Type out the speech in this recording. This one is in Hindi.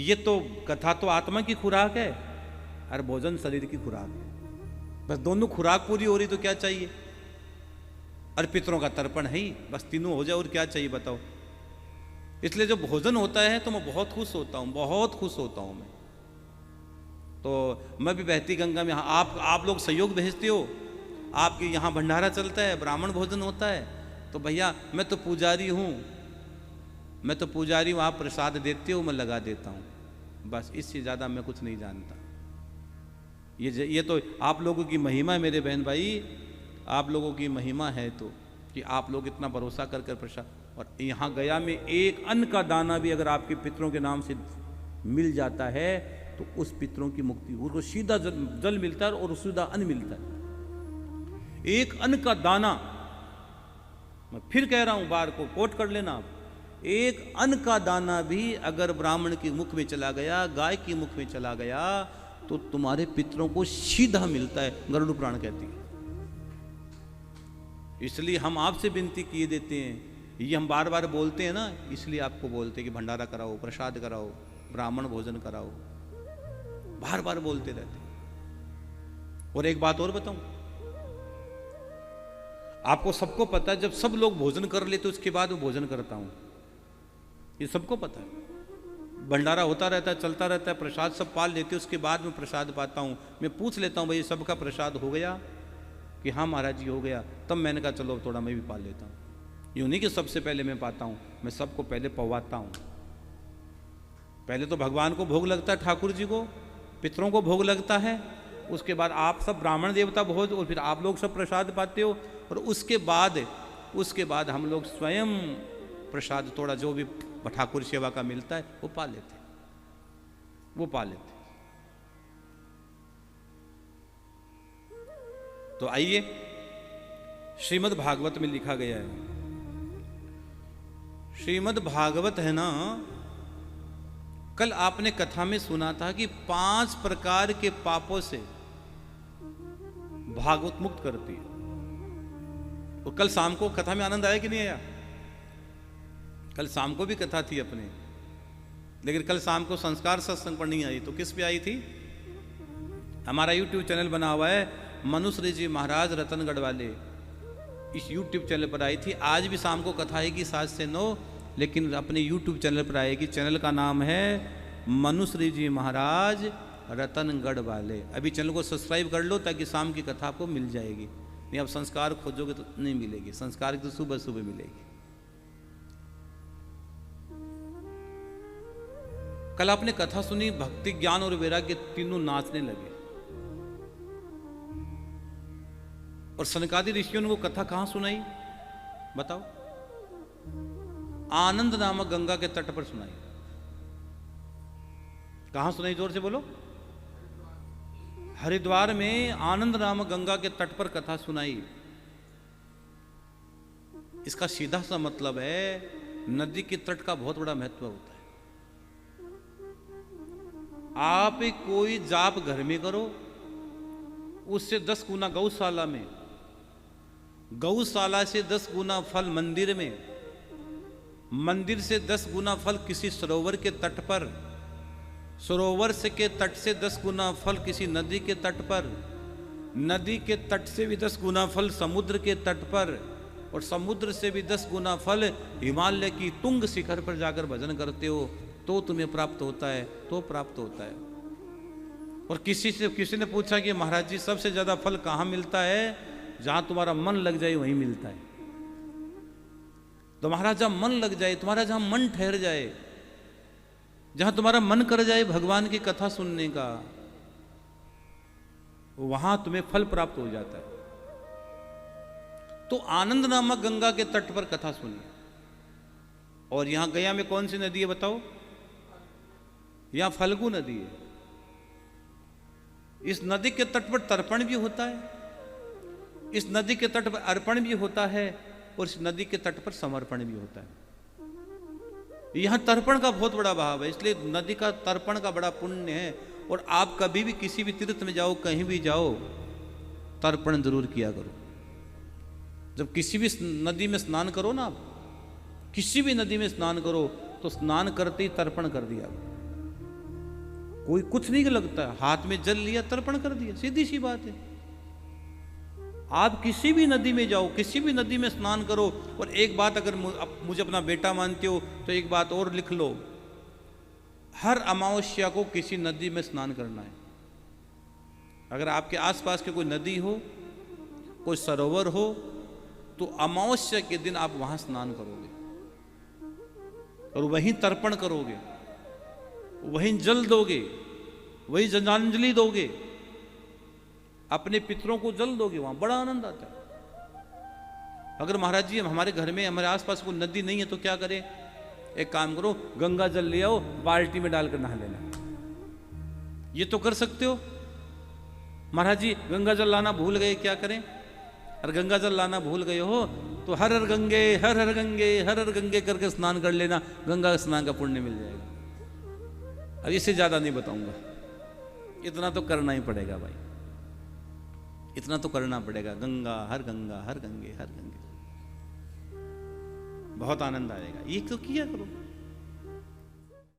ये तो कथा तो आत्मा की खुराक है और भोजन शरीर की खुराक है। बस दोनों खुराक पूरी हो रही तो क्या चाहिए। और पितरों का तर्पण है ही, बस तीनों हो जाए और क्या चाहिए बताओ। इसलिए जब भोजन होता है तो मैं बहुत खुश होता हूँ, बहुत खुश होता हूँ मैं। तो मैं भी बहती गंगा में, आप लोग सहयोग भेजते हो, आपके यहाँ भंडारा चलता है, ब्राह्मण भोजन होता है, तो भैया मैं तो पुजारी हूँ, आप प्रसाद देते हो, मैं लगा देता हूँ, बस इससे ज़्यादा मैं कुछ नहीं जानता। ये तो आप लोगों की महिमा है मेरे बहन भाई, आप लोगों की महिमा है तो कि आप लोग इतना भरोसा कर कर प्रसाद। और यहाँ गया में एक अन्न का दाना भी अगर आपके पितरों के नाम से मिल जाता है तो उस पितरों की मुक्ति, उनको सीधा जल मिलता है और सीधा अन्न मिलता है। एक अन्न का दाना, मैं फिर कह रहा हूं, बार को कोट कर लेना आप, एक अन्न का दाना भी अगर ब्राह्मण के मुख में चला गया, गाय के मुख में चला गया, तो तुम्हारे पितरों को सीधा मिलता है, गरुड़ पुराण कहती है। इसलिए हम आपसे विनती किए देते हैं, ये हम बार बार बोलते हैं ना, इसलिए आपको बोलते हैं कि भंडारा कराओ, प्रसाद कराओ, ब्राह्मण भोजन कराओ, बार बार बोलते रहते हैं। और एक बात और बताऊं, आपको सबको पता है, जब सब लोग भोजन कर लेते उसके बाद मैं भोजन करता हूं, ये सबको पता है। भंडारा होता रहता है, चलता रहता है, प्रसाद सब पाल लेते उसके बाद मैं प्रसाद पाता हूं। मैं पूछ लेता हूं भाई सबका प्रसाद हो गया कि हाँ महाराज जी हो गया, तब मैंने कहा चलो थोड़ा मैं भी पाल लेता हूं। यूं नहीं कि सबसे पहले मैं पाता हूं, मैं सबको पहले पवाता हूं। पहले तो भगवान को भोग लगता है, ठाकुर जी को, पितरों को भोग लगता है, उसके बाद आप सब ब्राह्मण देवता भोज, और फिर आप लोग सब प्रसाद पाते हो, और उसके बाद हम लोग स्वयं प्रसाद थोड़ा जो भी ठाकुर सेवा का मिलता है वो पा लेते। तो आइए, श्रीमद् भागवत में लिखा गया है, श्रीमद् भागवत है ना, कल आपने कथा में सुना था कि 5 प्रकार के पापों से भागवत मुक्त करती है। तो कल शाम को कथा में आनंद आया कि नहीं आया? कल शाम को भी कथा थी अपने, लेकिन कल शाम को संस्कार सत्संग पर नहीं आई, तो किस पे आई थी? हमारा YouTube चैनल बना हुआ है मनुश्री जी महाराज रतनगढ़ वाले, इस YouTube चैनल पर आई थी। आज भी शाम को कथा आएगी 7 से 9, लेकिन अपने YouTube चैनल पर आएगी। चैनल का नाम है मनुश्री जी महाराज रतनगढ़ वाले। अभी चैनल को सब्सक्राइब कर लो ताकि शाम की कथा आपको मिल जाएगी। नहीं, अब संस्कार खोजोगे तो नहीं मिलेगी, संस्कार की तो सुबह सुबह मिलेगी। कल आपने कथा सुनी, भक्ति ज्ञान और वैराग्य तीनों नाचने लगे। और सनकादि ऋषियों ने वो कथा कहां सुनाई बताओ? आनंद नामक गंगा के तट पर सुनाई। कहां सुनाई? जोर से बोलो। हरिद्वार में आनंद नामक गंगा के तट पर कथा सुनाई। इसका सीधा सा मतलब है नदी के तट का बहुत बड़ा महत्व होता है। आप कोई जाप घर में करो, उससे 10 गुना गौशाला में, गौशाला से 10 गुना फल मंदिर में, मंदिर से 10 गुना फल किसी सरोवर के तट पर, सरोवर से के तट से 10 गुना फल किसी नदी के तट पर, नदी के तट से भी 10 गुना फल समुद्र के तट पर, और समुद्र से भी 10 गुना फल हिमालय की तुंग शिखर पर जाकर भजन करते हो तो तुम्हें प्राप्त होता है, तो प्राप्त होता है। और किसी ने पूछा कि महाराज जी सबसे ज्यादा फल कहाँ मिलता है? जहां तुम्हारा मन लग जाए वहीं मिलता है। तुम्हारा जहां मन लग जाए, तुम्हारा जहां मन ठहर जाए, जहां तुम्हारा मन कर जाए भगवान की कथा सुनने का, वहां तुम्हें फल प्राप्त हो जाता है। तो आनंद नामक गंगा के तट पर कथा सुनिए। और यहां गया में कौन सी नदी है बताओ? यहां फल्गु नदी है। इस नदी के तट पर तर्पण भी होता है, इस नदी के तट पर अर्पण भी होता है, और इस नदी के तट पर समर्पण भी होता है। यहां तर्पण का बहुत बड़ा भाव है, इसलिए नदी का तर्पण का बड़ा पुण्य है। और आप कभी भी किसी भी तीर्थ में जाओ, कहीं भी जाओ, तर्पण जरूर किया करो। जब किसी भी नदी में स्नान करो ना, आप किसी भी नदी में स्नान करो तो स्नान करते ही तर्पण कर दिया। कोई कुछ नहीं लगता, हाथ में जल लिया, तर्पण कर दिया, सीधी सी बात है। आप किसी भी नदी में जाओ, किसी भी नदी में स्नान करो। और एक बात, अगर मुझे अपना बेटा मानते हो तो एक बात और लिख लो, हर अमावस्या को किसी नदी में स्नान करना है। अगर आपके आसपास के कोई नदी हो, कोई सरोवर हो, तो अमावस्या के दिन आप वहां स्नान करोगे और वहीं तर्पण करोगे, वहीं जल दोगे, वहीं जलांजलि दोगे, अपने पितरों को जल दोगे, वहां बड़ा आनंद आता है। अगर महाराज जी हमारे घर में, हमारे आसपास कोई नदी नहीं है तो क्या करें? एक काम करो, गंगा जल ले आओ, बाल्टी में डालकर नहा लेना। ये तो कर सकते हो। महाराज जी गंगा जल लाना भूल गए, क्या करें? अगर गंगा जल लाना भूल गए हो तो हर हर गंगे, हर हर गंगे, हर हर गंगे करके स्नान कर लेना, गंगा स्नान का पुण्य मिल जाएगा। अब इससे ज्यादा नहीं बताऊंगा, इतना तो करना ही पड़ेगा भाई, इतना तो करना पड़ेगा। गंगा हर गंगे, हर गंगे। बहुत आनंद आएगा, ये तो किया करो।